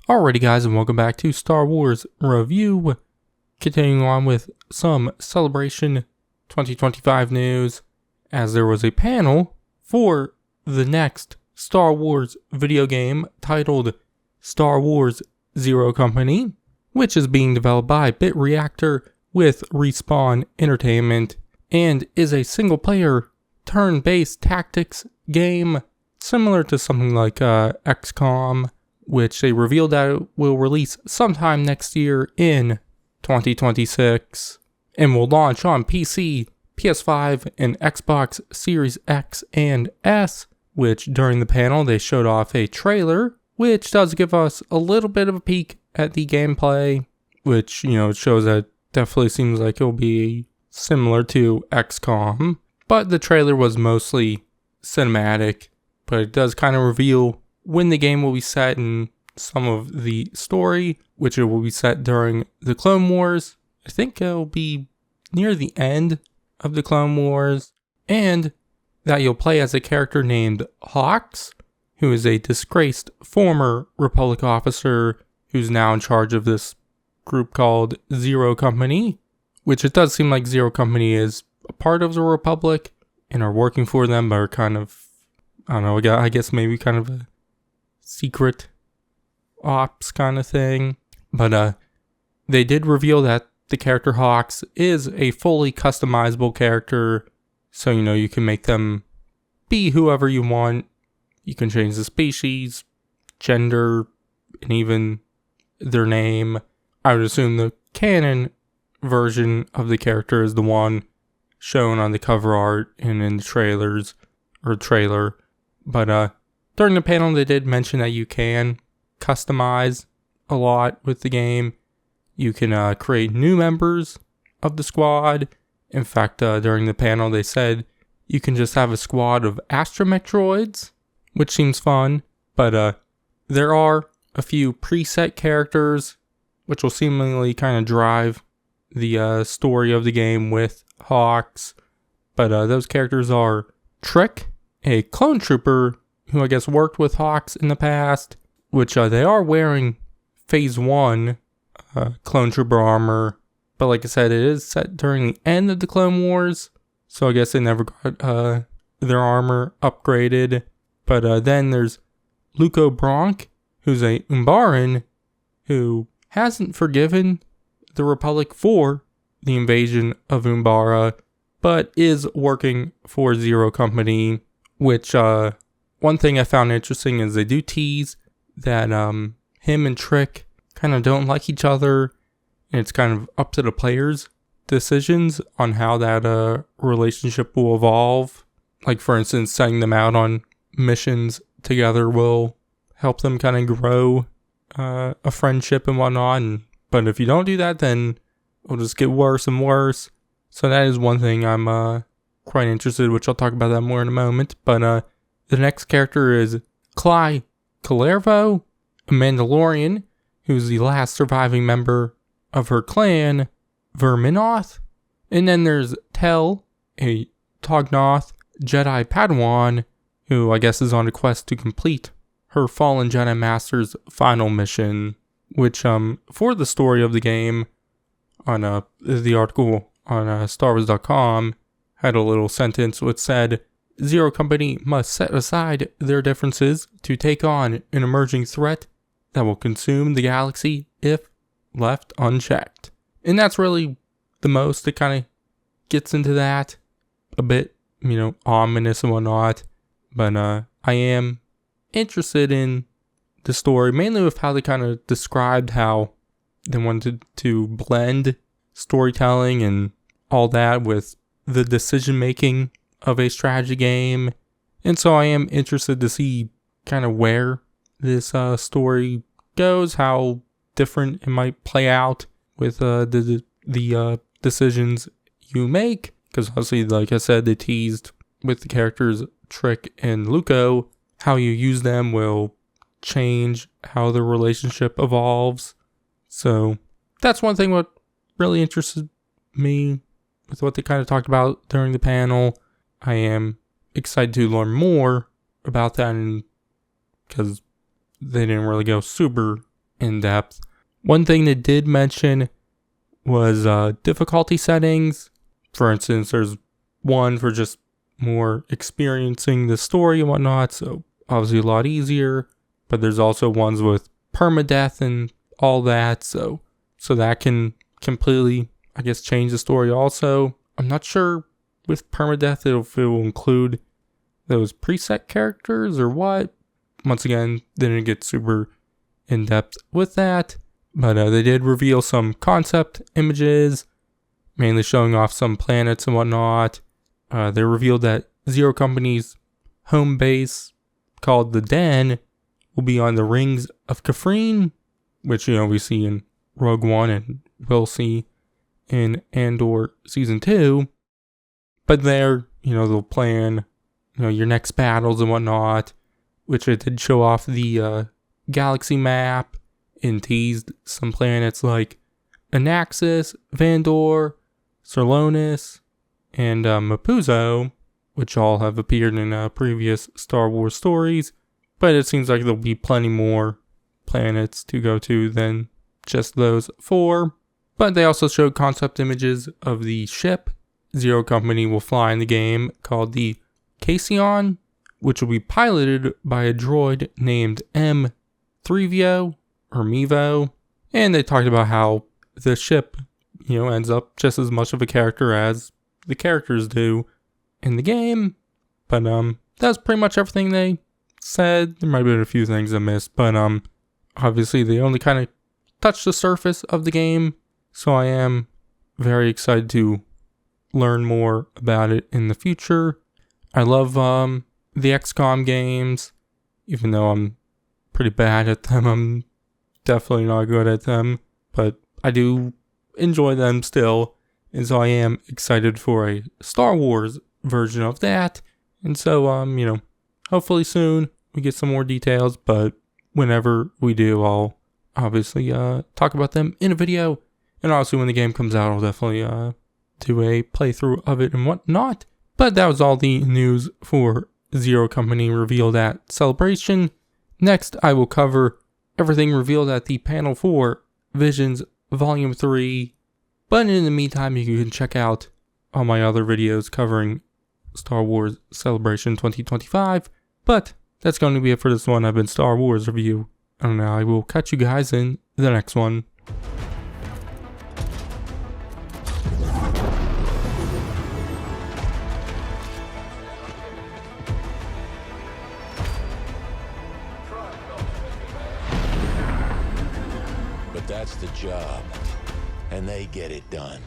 Alrighty guys, and welcome back to Star Wars Review. Continuing on with some Celebration 2025 news, as there was a panel for the next Star Wars video game titled Star Wars Zero Company, which is being developed by Bit Reactor with Respawn Entertainment, and is a single-player turn-based tactics game similar to something like XCOM, which they revealed that it will release sometime next year in 2026, and will launch on PC, PS5, and Xbox Series X and S, which during the panel they showed off a trailer, which does give us a little bit of a peek at the gameplay, which, it shows that definitely seems like it'll be similar to XCOM, but the trailer was mostly cinematic, but it does kind of reveal when the game will be set and some of the story, which it will be set during the Clone Wars. I think it will be near the end of the Clone Wars, and that you'll play as a character named Hawks, who is a disgraced former Republic officer who's now in charge of this group called Zero Company, which it does seem like Zero Company is a part of the Republic and are working for them, but are kind of, I guess maybe kind of a secret ops kind of thing. But they did reveal that the character Hawks is a fully customizable character, so you can make them be whoever you want. You can change the species, gender, and even their name. I would assume the canon version of the character is the one shown on the cover art and in the trailers or trailer. But during the panel, they did mention that you can customize a lot with the game. You can create new members of the squad. In fact, during the panel, they said you can just have a squad of astromech droids, which seems fun. But there are a few preset characters, which will seemingly kind of drive the story of the game with Hawks. But those characters are Trick, a clone trooper who I guess worked with Hawks in the past, which they are wearing Phase 1 clone trooper armor. But like I said, it is set during the end of the Clone Wars, so I guess they never got their armor upgraded. But then there's Luco Bronk, who's a Umbaran who hasn't forgiven the Republic for the invasion of Umbara, but is working for Zero Company, which one thing I found interesting is they do tease that him and Trick kind of don't like each other, and it's kind of up to the players' decisions on how that relationship will evolve. Like, for instance, sending them out on missions together will help them kind of grow a friendship and whatnot, but if you don't do that, then it'll just get worse and worse. So that is one thing I'm quite interested, which I'll talk about that more in a moment. But the next character is Cly Calervo, a Mandalorian, who's the last surviving member of her clan, Verminoth. And then there's Tel, a Tognoth Jedi Padawan, who I guess is on a quest to complete her fallen Jedi Master's final mission, which for the story of the game, on the article on StarWars.com, had a little sentence which said, Zero Company must set aside their differences to take on an emerging threat that will consume the galaxy if left unchecked. And that's really the most that kind of gets into that. A bit, ominous and whatnot. But I am interested in the story, mainly with how they kind of described how they wanted to blend storytelling and all that with the decision making of a strategy game. And so I am interested to see kind of where this story goes, how different it might play out with the decisions you make, because obviously, like I said, they teased with the characters Trick and Luco, how you use them will change how the relationship evolves. So that's one thing what really interested me with what they kind of talked about during the panel. I am excited to learn more about that, because they didn't really go super in depth. One thing they did mention was difficulty settings. For instance, there's one for just more experiencing the story and whatnot, so obviously a lot easier. But there's also ones with permadeath and all that, so that can completely, I guess, change the story also. I'm not sure with permadeath if it will include those preset characters or what. Once again, didn't get super in depth with that, but they did reveal some concept images, mainly showing off some planets and whatnot. They revealed that Zero Company's home base, called the Den, will be on the Rings of Kafrene, which, we see in Rogue One and will see in Andor Season 2. But there, they'll plan, your next battles and whatnot, which it did show off the galaxy map and teased some planets like Anaxis, Vandor, Serlonis, and Mapuzo, which all have appeared in previous Star Wars stories. But it seems like there'll be plenty more planets to go to than just those 4. But they also showed concept images of the ship Zero Company will fly in the game, called the Casion, which will be piloted by a droid named M3VO or Mevo. And they talked about how the ship, ends up just as much of a character as the characters do in the game. But that's pretty much everything they said. There might have been a few things I missed, but obviously they only kind of touched the surface of the game. So I am very excited to learn more about it in the future. I love the XCOM games, even though I'm pretty bad at them. I'm definitely not good at them, but I do enjoy them still, and so I am excited for a Star Wars version of that. And so hopefully soon we get some more details, but whenever we do, I'll obviously talk about them in a video. And also when the game comes out, I'll definitely do a playthrough of it and whatnot. But that was all the news for Zero Company revealed at Celebration. Next, I will cover everything revealed at the panel for Visions Volume 3. But in the meantime, you can check out all my other videos covering Star Wars Celebration 2025. But that's going to be it for this one. I've been Star Wars Review, and I will catch you guys in the next one. That's the job, and they get it done.